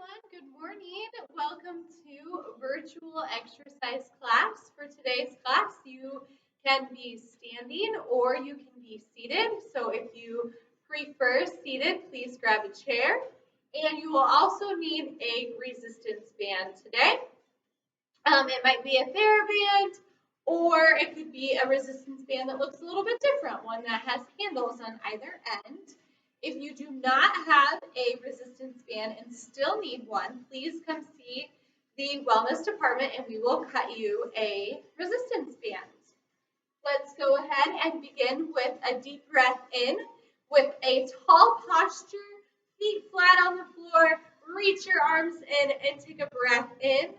everyone. Good morning. Welcome to virtual exercise class. For today's class, you can be standing or you can be seated. So if you prefer seated, please grab a chair. And you will also need a resistance band today. It might be a TheraBand, or it could be a resistance band that looks a little bit different, one that has handles on either end. If you do not have a resistance band and still need one, please come see the wellness department and we will cut you a resistance band. Let's go ahead and begin with a deep breath in with a tall posture, feet flat on the floor. Reach your arms in and take a breath in.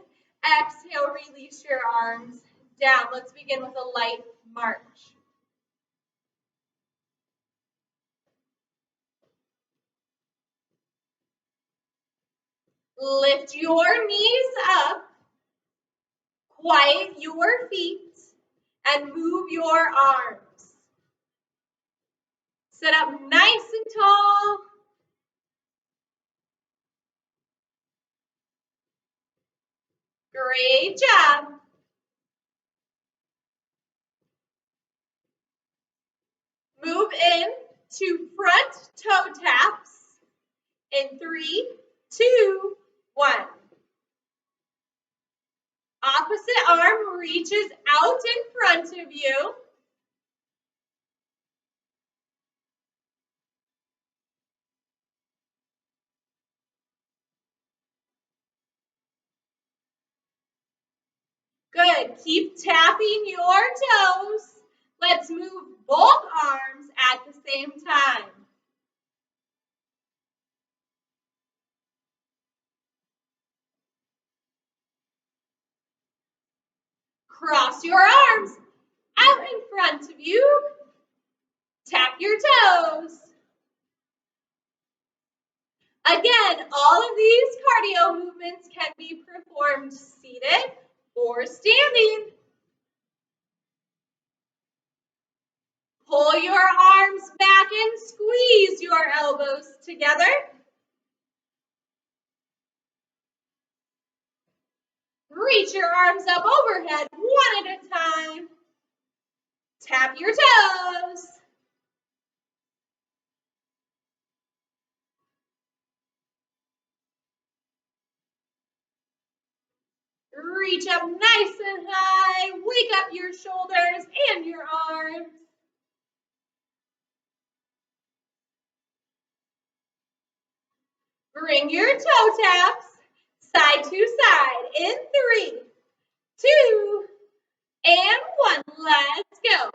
Exhale, release your arms down. Let's begin with a light march. Lift your knees up, quiet your feet, and move your arms. Sit up nice and tall. Great job. Move in to front toe taps in 3, 2, 1. Opposite arm reaches out in front of you. Good. Keep tapping your toes. Let's move both arms at the same time. Cross your arms out in front of you. Tap your toes. Again, all of these cardio movements can be performed seated or standing. Pull your arms back and squeeze your elbows together. Reach your arms up overhead one at a time. Tap your toes. Reach up nice and high. Wake up your shoulders and your arms. Bring your toe taps side to side in 3, 2, and 1. Let's go.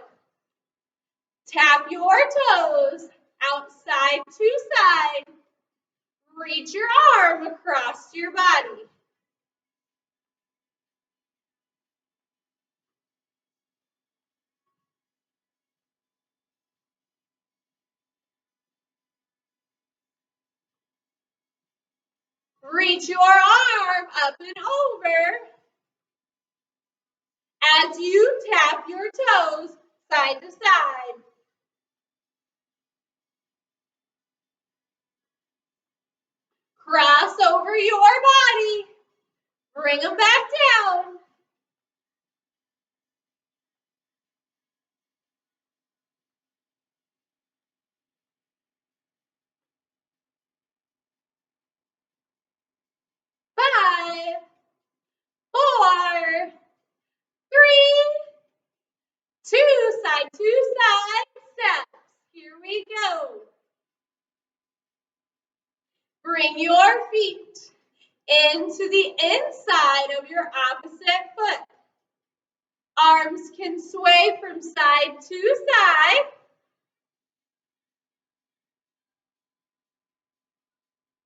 Tap your toes outside to side. Reach your arm across your body. Reach your arm up and over as you tap your toes side to side. Cross over your body. Bring them back down. Five, 4, 3, 2, side to side steps. Here we go. Bring your feet into the inside of your opposite foot. Arms can sway from side to side.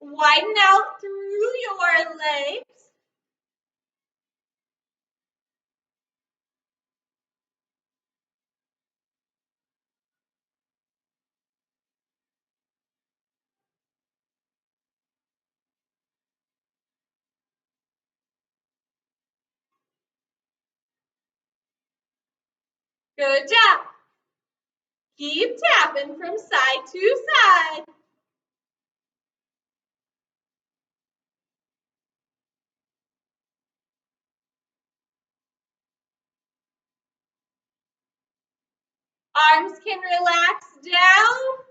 Widen out through your legs. Good job. Keep tapping from side to side. Arms can relax down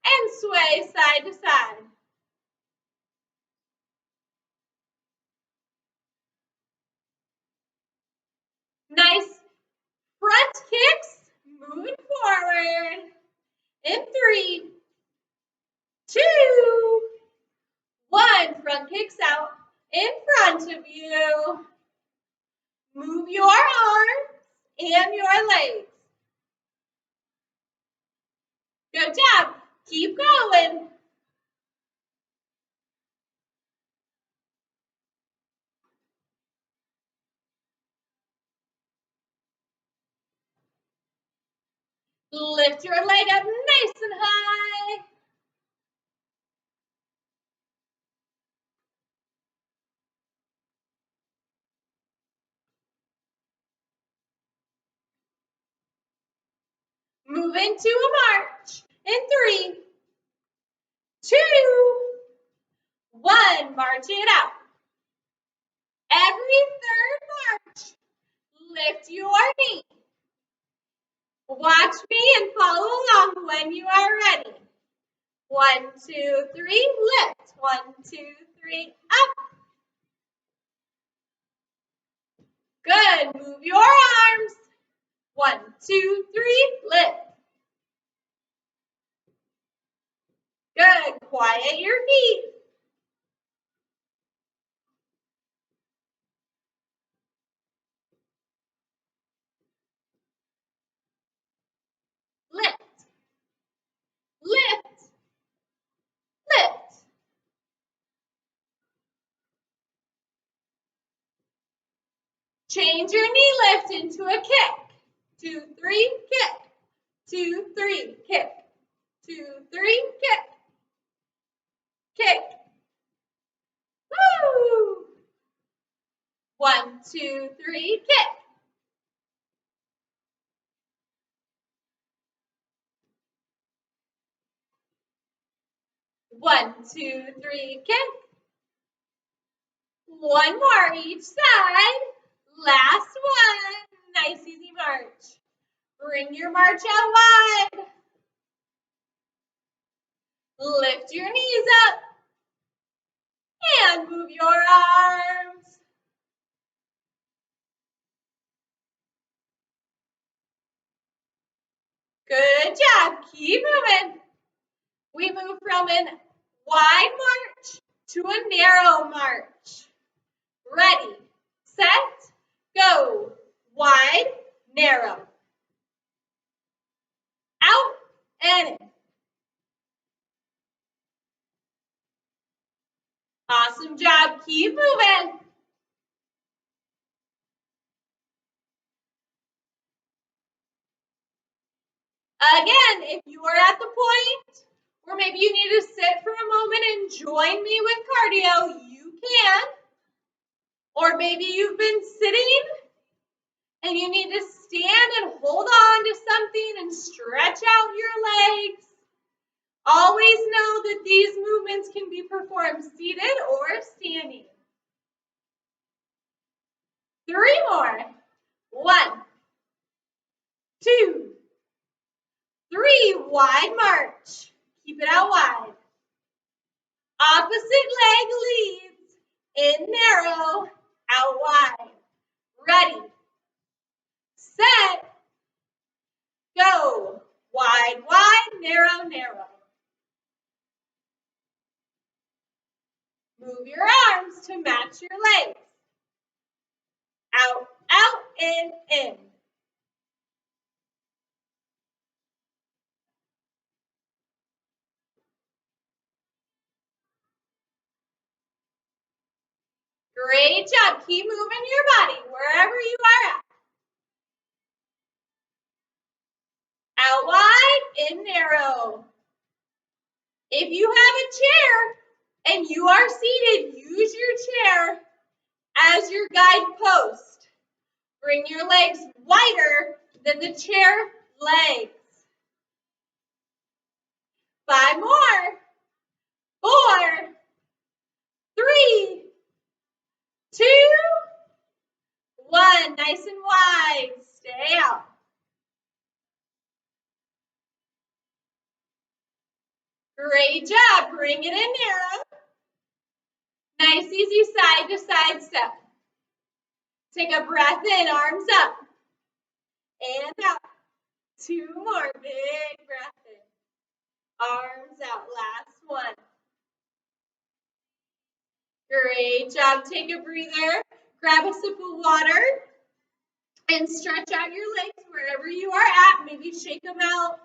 and sway side to side. Nice front kicks, moving forward. In 3, 2, 1. Front kicks out in front of you. Move your arms and your legs. Good job. Keep going. Lift your leg up nice and high. Move into a march. In 3, 2, 1. March it out. Every third march, lift your knee. Watch me and follow along when you are ready. 1, 2, 3, lift. 1, 2, 3, up. Good. Move your arms. 1, 2, 3, lift. Good. Quiet your feet. Lift. Lift. Lift. Change your knee lift into a kick. 2, 3, kick. 2, 3, kick. 2, 3, kick. Kick. Woo! 1, 2, 3, kick. 1, 2, 3, kick. One more each side. Last one. Nice easy march. Bring your march out wide. Lift your knees up and move your arms. Good job. Keep moving. We move from a wide march to a narrow march. Ready, set, go. Wide, narrow. Out and in. Awesome job. Keep moving. Again, if you are at the point where maybe you need to sit for a moment and join me with cardio, you can. Or maybe you've been sitting and you need to stand and hold on to something and stretch out your legs. Always know that these movements can be performed seated or standing. 3 more. 1, 2, 3. Wide march. Keep it out wide. Opposite leg leads. In narrow, out wide. Ready, set, go. Wide, wide, narrow, narrow. Move your arms to match your legs. Out, out, in. Great job. Keep moving your body wherever you are at. Out wide, in narrow. If you have a chair and you are seated, use your chair as your guide post. Bring your legs wider than the chair legs. 5 more. 4, 3, 2, 1. Nice and wide. Stay out. Great job. Bring it in narrow. Nice, easy side to side step. Take a breath in, arms up. And out. 2 more. Big breath in. Arms out. Last one. Great job. Take a breather. Grab a sip of water. And stretch out your legs wherever you are at. Maybe shake them out.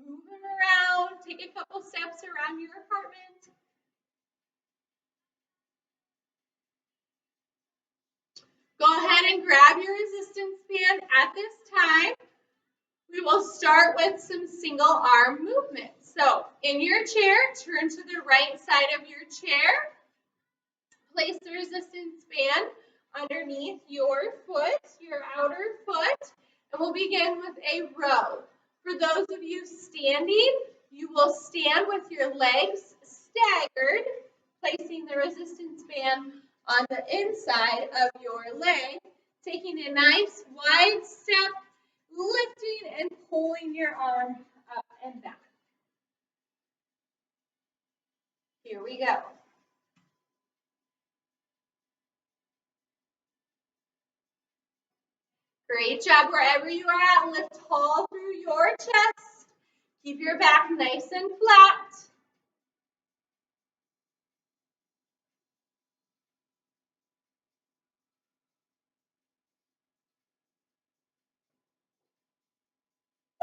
Move them around. Take a couple steps around your apartment. Go ahead and grab your resistance band at this time. We will start with some single arm movement. So in your chair, turn to the right side of your chair. Place the resistance band underneath your foot, your outer foot, and we'll begin with a row. For those of you standing, you will stand with your legs staggered, placing the resistance band on the inside of your leg, taking a nice wide step, lifting and pulling your arm up and back. Here we go. Great job. Wherever you are at, lift tall through your chest. Keep your back nice and flat.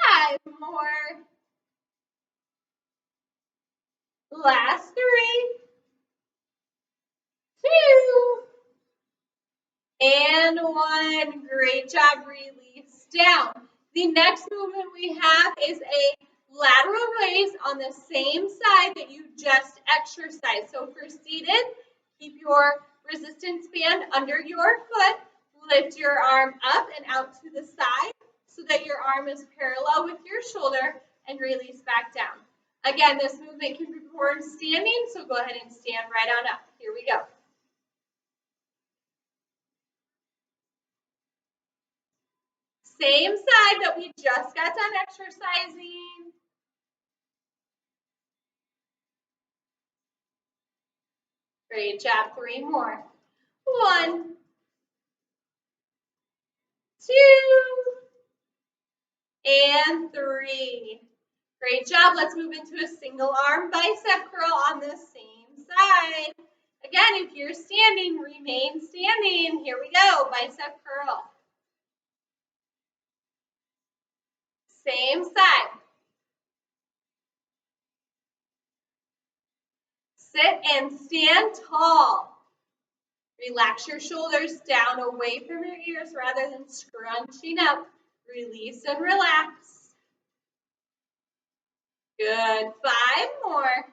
Five more. Last 3. 2. And 1. Great job. Release down. The next movement we have is a lateral raise on the same side that you just exercised. So for seated, keep your resistance band under your foot. Lift your arm up and out to the side so that your arm is parallel with your shoulder and release back down. Again, this movement can be performed standing, so go ahead and stand right on up. Here we go. Same side that we just got done exercising. Great job. 3 more. 1, 2, and 3. Great job. Let's move into a single arm bicep curl on the same side. Again, if you're standing, remain standing. Here we go. Bicep curl. Same side. Sit and stand tall. Relax your shoulders down away from your ears rather than scrunching up. Release and relax. Good. 5 more.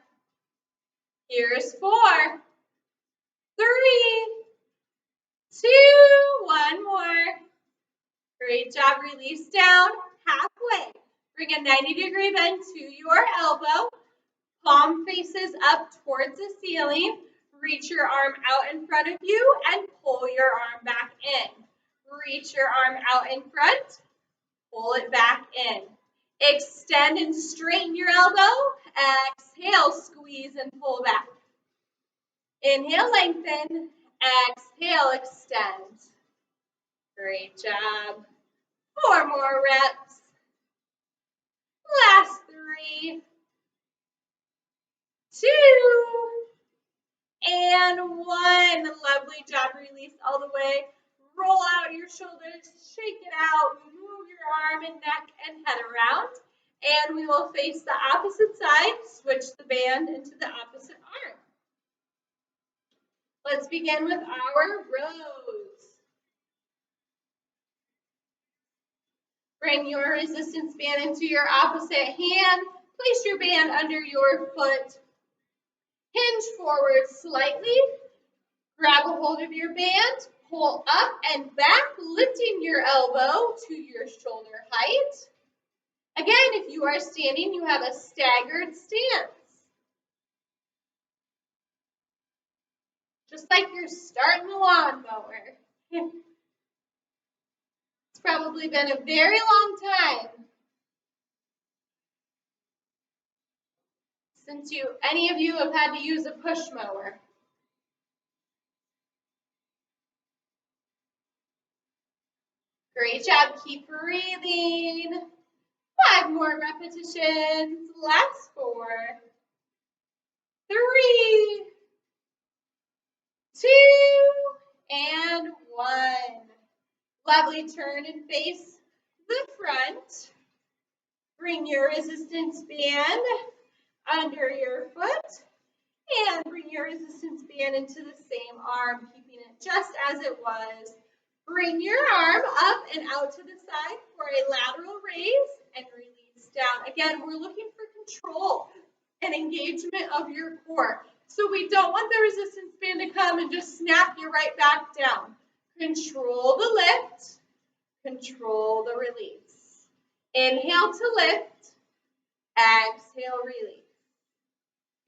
Here's 4, 3, 2, 1 more. Great job. Release down halfway. Bring a 90-degree bend to your elbow. Palm faces up towards the ceiling. Reach your arm out in front of you and pull your arm back in. Reach your arm out in front. Pull it back in. Extend and straighten your elbow. Exhale, squeeze and pull back. Inhale, lengthen. Exhale, extend. Great job. 4 more reps. Last 3, 2, and 1. Lovely job. Release all the way. Roll out your shoulders. Shake it out. Move your arm and neck and head around. And we will face the opposite side. Switch the band into the opposite arm. Let's begin with our rows. Bring your resistance band into your opposite hand. Place your band under your foot. Hinge forward slightly. Grab a hold of your band. Pull up and back, lifting your elbow to your shoulder height. Again, if you are standing, you have a staggered stance. Just like you're starting a lawnmower. It's probably been a very long time Since any of you have had to use a push mower. Great job, keep breathing. 5 more repetitions, last 4, 3, 2, and 1. Lovely, turn and face the front. Bring your resistance band under your foot and bring your resistance band into the same arm, keeping it just as it was. Bring your arm up and out to the side for a lateral raise and release down. Again, we're looking for control and engagement of your core. So we don't want the resistance band to come and just snap you right back down. Control the lift, control the release. Inhale to lift, exhale, release.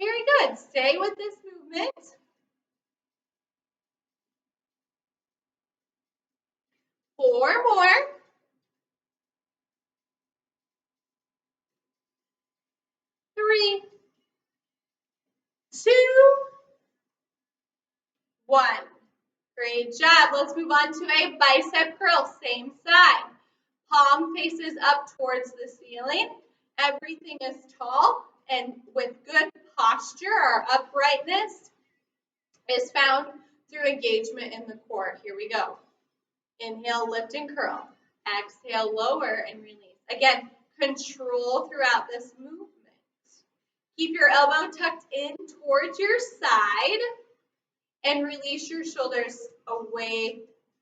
Very good. Stay with this movement. 4 more. 3, 2, 1. Great job. Let's move on to a bicep curl. Same side. Palm faces up towards the ceiling. Everything is tall and with good posture or uprightness is found through engagement in the core. Here we go. Inhale, lift and curl. Exhale, lower and release. Again, control throughout this movement. Keep your elbow tucked in towards your side and release your shoulders away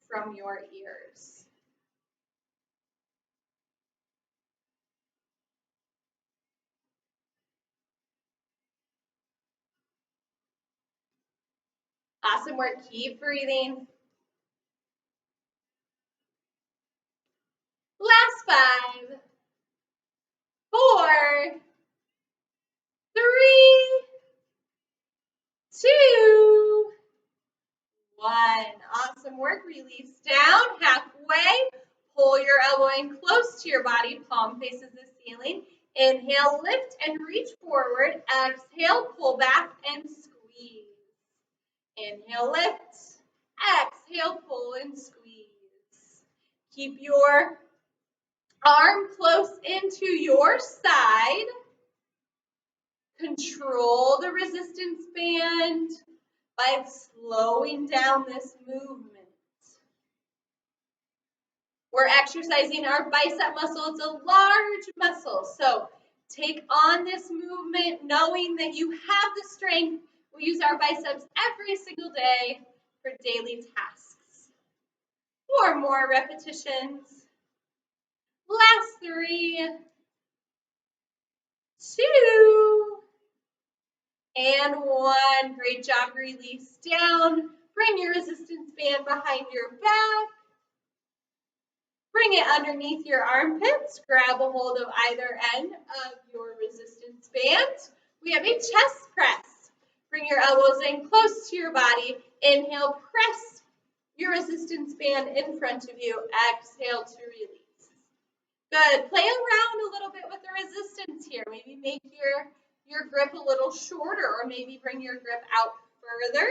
from your ears. Awesome work. Keep breathing. Last 5, 4, 3, 2, 1. Awesome work. Release down halfway. Pull your elbow in close to your body. Palm faces the ceiling. Inhale, lift and reach forward. Exhale, pull back and squeeze. Inhale, lift. Exhale, pull and squeeze. Keep your arm close into your side. Control the resistance band by slowing down this movement. We're exercising our bicep muscle. It's a large muscle. So take on this movement knowing that you have the strength. We use our biceps every single day for daily tasks. 4 more repetitions. Last 3, 2, and 1. Great job. Release down. Bring your resistance band behind your back. Bring it underneath your armpits. Grab a hold of either end of your resistance band. We have a chest press. Bring your elbows in close to your body. Inhale, press your resistance band in front of you. Exhale to release. Good. Play around a little bit with the resistance here. Maybe make your grip a little shorter, or maybe bring your grip out further.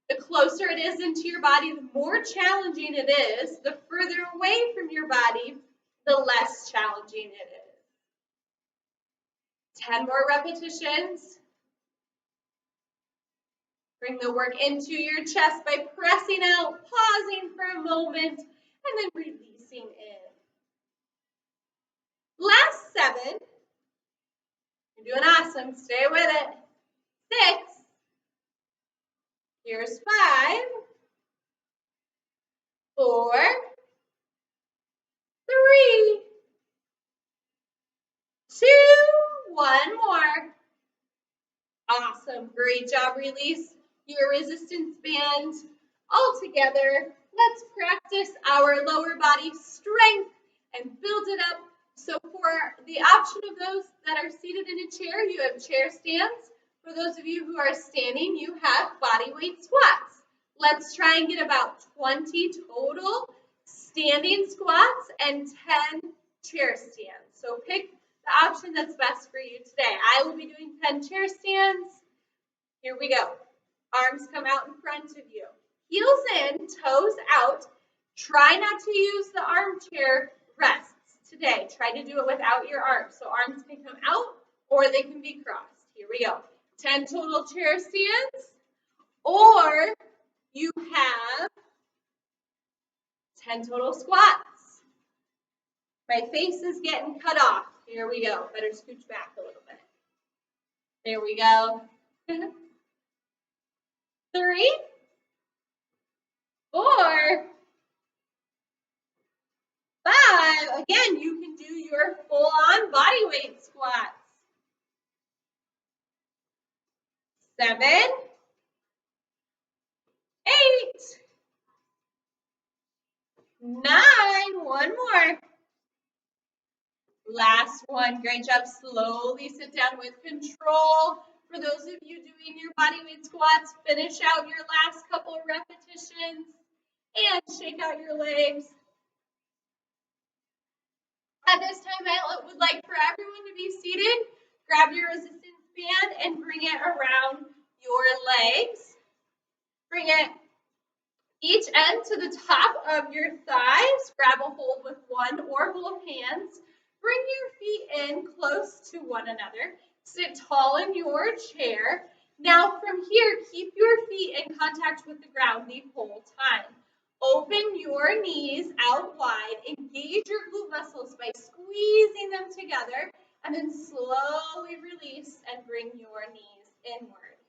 The closer it is into your body, the more challenging it is. The further away from your body, the less challenging it is. 10 more repetitions. Bring the work into your chest by pressing out, pausing for a moment, and then releasing in. Last 7. You're doing awesome. Stay with it. 6. Here's 5. 4. 3. 2. 1 more. Awesome. Great job. Release your resistance band all together. Let's practice our lower body strength and build it up. So for the option of those that are seated in a chair, you have chair stands. For those of you who are standing, you have body weight squats. Let's try and get about 20 total standing squats and 10 chair stands. So pick the option that's best for you today. I will be doing 10 chair stands. Here we go. Arms come out in front of you. Heels in, toes out. Try not to use the armchair rests today. Try to do it without your arms. So arms can come out or they can be crossed. Here we go. 10 total chair stands. Or you have 10 total squats. My face is getting cut off. Here we go. Better scooch back a little bit. There we go. 3, 4, 5. Again, you can do your full-on body weight squats. 7, 8. Nine, one more. Last one, great job. Slowly sit down with control. For those of you doing your body weight squats, finish out your last couple of repetitions and shake out your legs. At this time, I would like for everyone to be seated. Grab your resistance band and bring it around your legs. Bring it each end to the top of your thighs. Grab a hold with one or both hands. Bring your feet in close to one another. Sit tall in your chair. Now from here, keep your feet in contact with the ground the whole time. Open your knees out wide. Engage your glute muscles by squeezing them together. And then slowly release and bring your knees inward.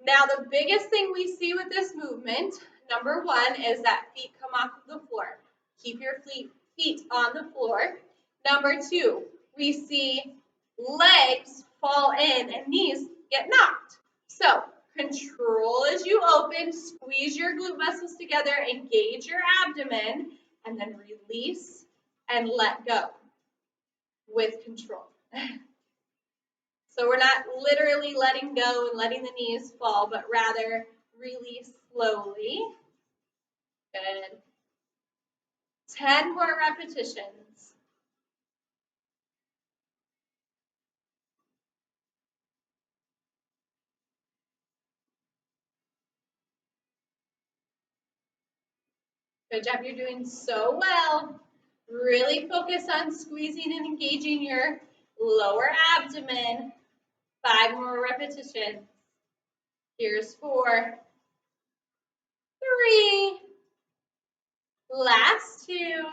Now, the biggest thing we see with this movement, number one, is that feet come off of the floor. Keep your feet on the floor. Number two, we see legs fall in and knees get knocked. So, control as you open, squeeze your glute muscles together, engage your abdomen, and then release and let go with control. So we're not literally letting go and letting the knees fall, but rather release slowly. Good. 10 more repetitions. Good job, you're doing so well. Really focus on squeezing and engaging your lower abdomen. 5 more repetitions. Here's 4, 3, last 2,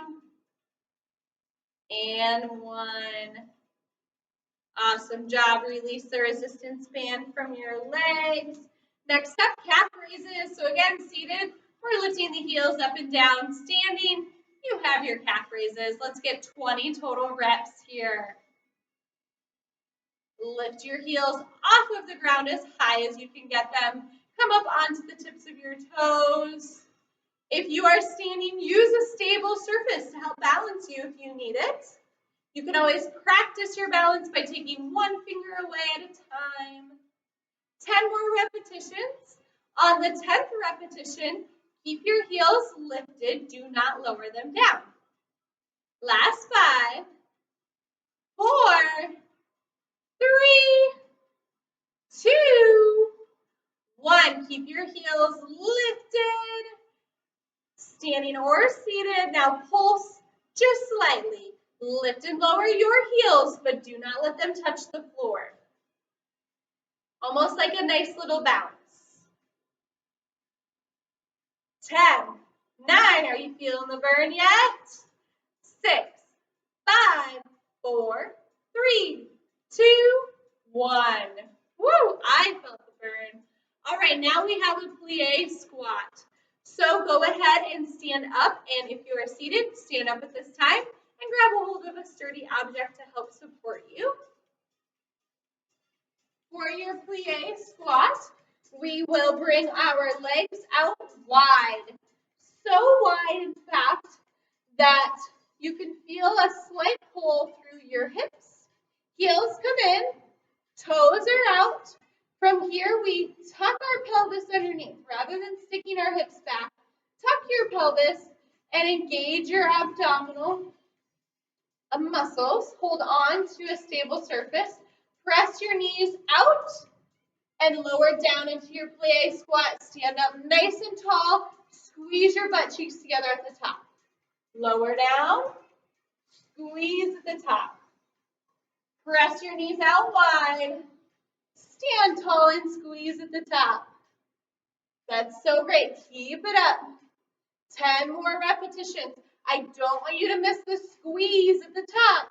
and 1. Awesome job. Release the resistance band from your legs. Next up, calf raises. So again, seated, we're lifting the heels up and down. Standing, you have your calf raises. Let's get 20 total reps here. Lift your heels off of the ground as high as you can get them. Come up onto the tips of your toes. If you are standing, use a stable surface to help balance you if you need it. You can always practice your balance by taking one finger away at a time. 10 more repetitions. On the 10th repetition, keep your heels lifted. Do not lower them down. Last 5, 4, 3, 2, 1. Keep your heels lifted. Standing or seated. Now pulse just slightly. Lift and lower your heels, but do not let them touch the floor. Almost like a nice little bounce. 10, 9, are you feeling the burn yet? 6, 5, 4, 3, 2, 1. Woo, I felt the burn. All right, now we have a plie squat. So go ahead and stand up, and if you are seated, stand up at this time and grab a hold of a sturdy object to help support you. For your plie squat, we will bring our legs out wide. So wide, in fact, that you can feel a slight pull through your hips. Heels come in, toes are out. From here, we tuck our pelvis underneath. Rather than sticking our hips back, tuck your pelvis and engage your abdominal muscles. Hold on to a stable surface. press your knees out and lower down into your plie squat. Stand up nice and tall. Squeeze your butt cheeks together at the top. Lower down. Squeeze at the top. Press your knees out wide. Stand tall and squeeze at the top. That's so great. Keep it up. 10 more repetitions. I don't want you to miss the squeeze at the top.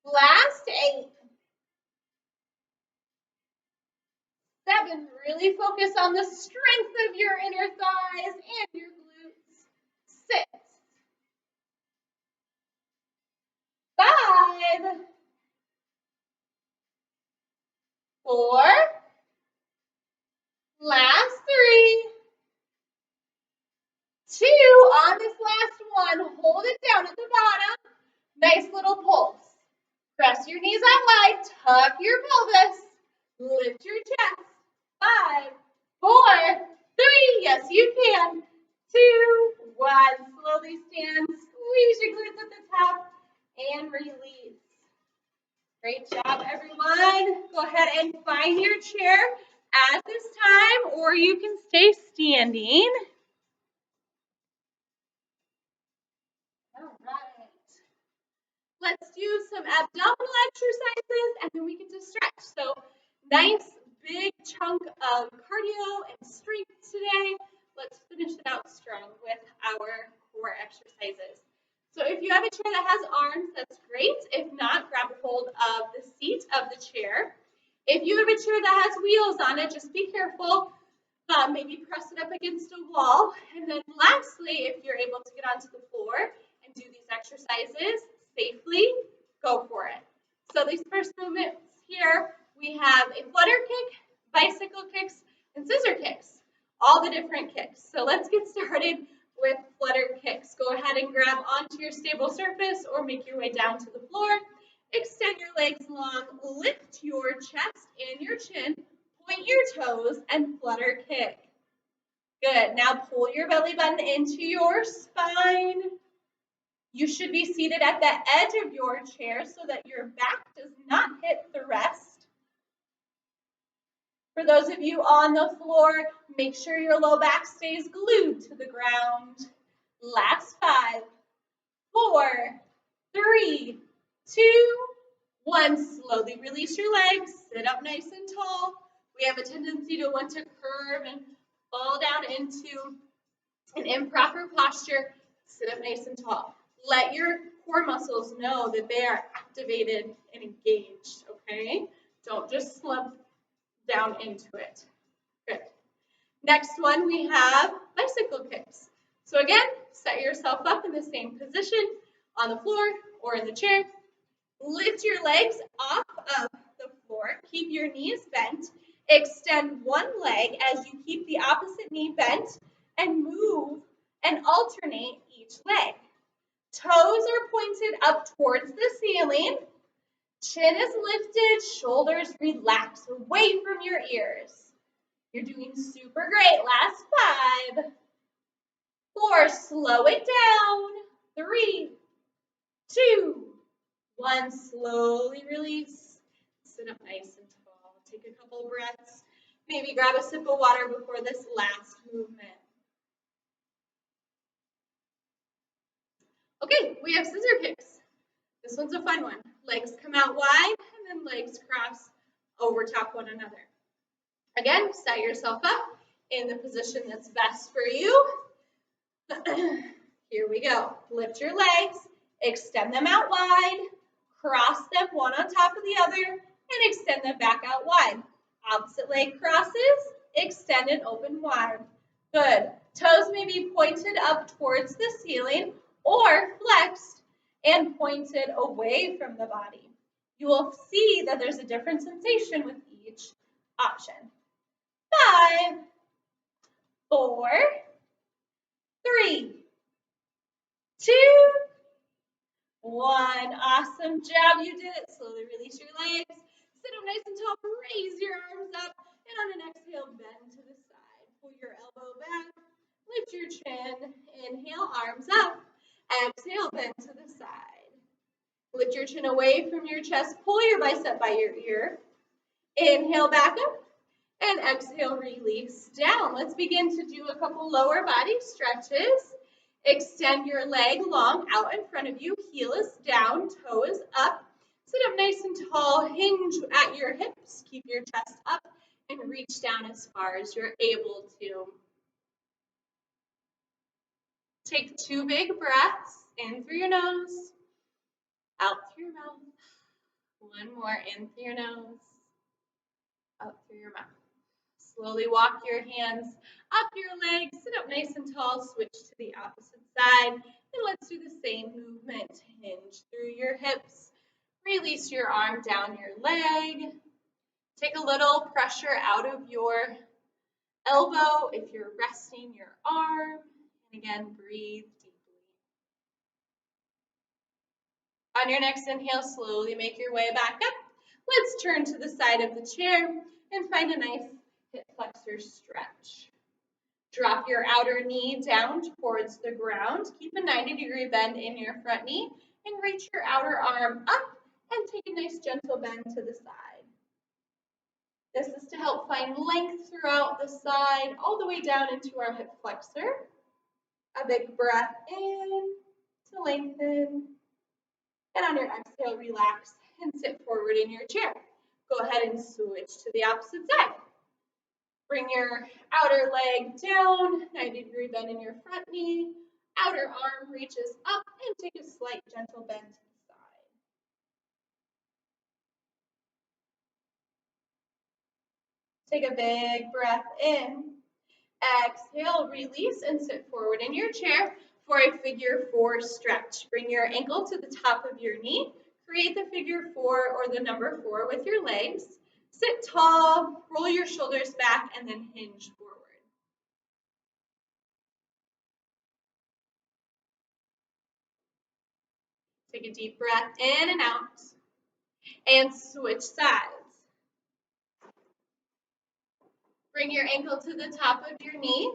Last 8. 7. Really focus on the strength of your inner thighs and your glutes. 6. 5. 4. Last 3. 2. On this last one, hold it down at the bottom. Nice little pulse. Press your knees out wide, tuck your pelvis, lift your chest. 5, 4, 3, yes you can. 2, 1, slowly stand, squeeze your glutes at the top, and release. Great job, everyone. Go ahead and find your chair at this time, or you can stay standing. All right. Let's do some abdominal exercises, and then we get to stretch. So nice big chunk of cardio and strength today. Let's finish it out strong with our core exercises. So if you have a chair that has arms, that's great. If not, grab a hold of the seat of the chair. If you have a chair that has wheels on it, just be careful. Maybe press it up against a wall. And then lastly, if you're able to get onto the floor and do these exercises safely, go for it. So these first movements here, we have a flutter kick, bicycle kicks, and scissor kicks, all the different kicks. So let's get started with flutter kicks. Go ahead and grab onto your stable surface or make your way down to the floor. Extend your legs long, lift your chest and your chin, point your toes, and flutter kick. Good. Now pull your belly button into your spine. You should be seated at the edge of your chair so that your back does not hit the rest. For those of you on the floor, make sure your low back stays glued to the ground. Last 5, 4, 3, 2, 1. Slowly release your legs. Sit up nice and tall. We have a tendency to want to curve and fall down into an improper posture. Sit up nice and tall. Let your core muscles know that they are activated and engaged, okay? Don't just slump down into it. Good. Next one, we have bicycle kicks. So again, set yourself up in the same position on the floor or in the chair. Lift your legs off of the floor. Keep your knees bent. Extend one leg as you keep the opposite knee bent and move and alternate each leg. Toes are pointed up towards the ceiling. Chin is lifted, shoulders relax away from your ears. You're doing super great. Last 5, 4, slow it down. 3, 2, 1, slowly release. Sit up nice and tall. Take a couple breaths. Maybe grab a sip of water before this last movement. Okay, we have scissor kicks. This one's a fun one. Legs come out wide and then legs cross over top one another. Again, set yourself up in the position that's best for you. Here we go. Lift your legs, extend them out wide, cross them one on top of the other, and extend them back out wide. Opposite leg crosses, extend and open wide. Good. Toes may be pointed up towards the ceiling or flexed and pointed away from the body. You will see that there's a different sensation with each option. 5, 4, 3, 2, 1. Awesome job. You did it. Slowly release your legs. Sit up nice and tall. Raise your arms up. And on an exhale, bend to the side. Pull your elbow back. Lift your chin. Inhale, arms up. Exhale, bend to the side. Lift your chin away from your chest. Pull your bicep by your ear. Inhale back up. And exhale, release down. Let's begin to do a couple lower body stretches. Extend your leg long out in front of you. Heel is down, toe is up. Sit up nice and tall. Hinge at your hips. Keep your chest up and reach down as far as you're able to. Take 2 big breaths. In through your nose, out through your mouth. One more, in through your nose, out through your mouth. Slowly walk your hands up your legs, sit up nice and tall, switch to the opposite side, and let's do the same movement. Hinge through your hips, release your arm down your leg. Take a little pressure out of your elbow if you're resting your arm. And again, breathe deeply. On your next inhale, slowly make your way back up. Let's turn to the side of the chair and find a nice hip flexor stretch. Drop your outer knee down towards the ground. Keep a 90-degree bend in your front knee and reach your outer arm up and take a nice gentle bend to the side. This is to help find length throughout the side, all the way down into our hip flexor. A big breath in to lengthen. And on your exhale, relax and sit forward in your chair. Go ahead and switch to the opposite side. Bring your outer leg down, 90-degree bend in your front knee. Outer arm reaches up and take a slight gentle bend to the side. Take a big breath in. Exhale, release, and sit forward in your chair for a figure 4 stretch. Bring your ankle to the top of your knee. Create the figure 4 or the number 4 with your legs. Sit tall, roll your shoulders back, and then hinge forward. Take a deep breath in and out, and switch sides. Bring your ankle to the top of your knee,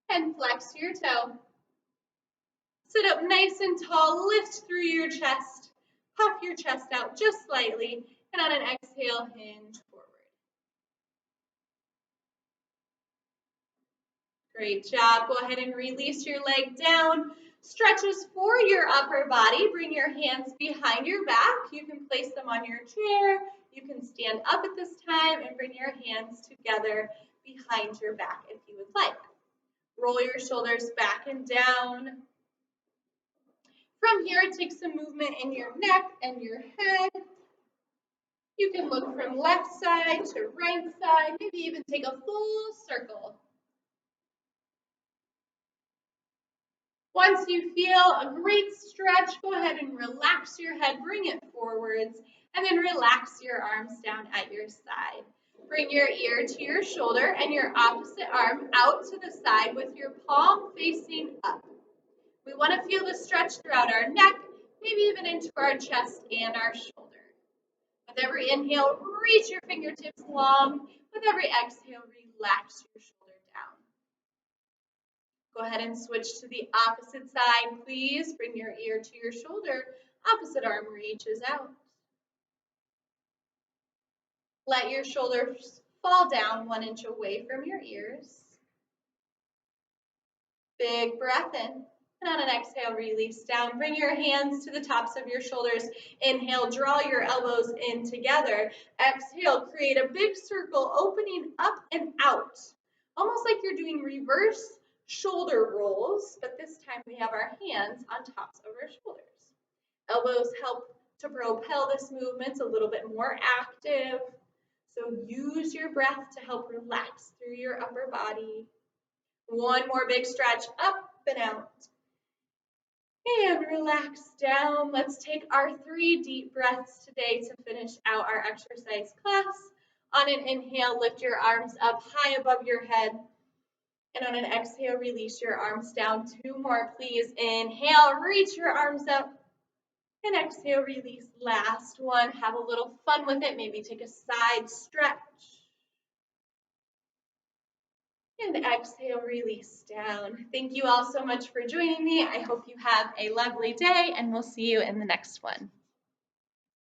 and flex your toe. Sit up nice and tall, lift through your chest, puff your chest out just slightly, and on an exhale, hinge forward. Great job. Go ahead and release your leg down. Stretches for your upper body. Bring your hands behind your back. You can place them on your chair. You can stand up at this time and bring your hands together behind your back if you would like. Roll your shoulders back and down. From here, take some movement in your neck and your head. You can look from left side to right side, maybe even take a full circle. Once you feel a great stretch, go ahead and relax your head, bring it forwards, and then relax your arms down at your side. Bring your ear to your shoulder and your opposite arm out to the side with your palm facing up. We want to feel the stretch throughout our neck, maybe even into our chest and our shoulder. With every inhale, reach your fingertips long. With every exhale, relax your shoulder down. Go ahead and switch to the opposite side, please. Bring your ear to your shoulder. Opposite arm reaches out. Let your shoulders fall down 1 inch away from your ears. Big breath in. And on an exhale, release down. Bring your hands to the tops of your shoulders. Inhale, draw your elbows in together. Exhale, create a big circle, opening up and out. Almost like you're doing reverse shoulder rolls, but this time we have our hands on tops of our shoulders. Elbows help to propel this movement. It's a little bit more active. So use your breath to help relax through your upper body. One more big stretch, up and out. And relax down. Let's take our 3 deep breaths today to finish out our exercise class. On an inhale, lift your arms up high above your head. And on an exhale, release your arms down. 2 more, please. Inhale, reach your arms up. And exhale, release. Last one. Have a little fun with it. Maybe take a side stretch. And exhale, release down. Thank you all so much for joining me. I hope you have a lovely day, and we'll see you in the next one.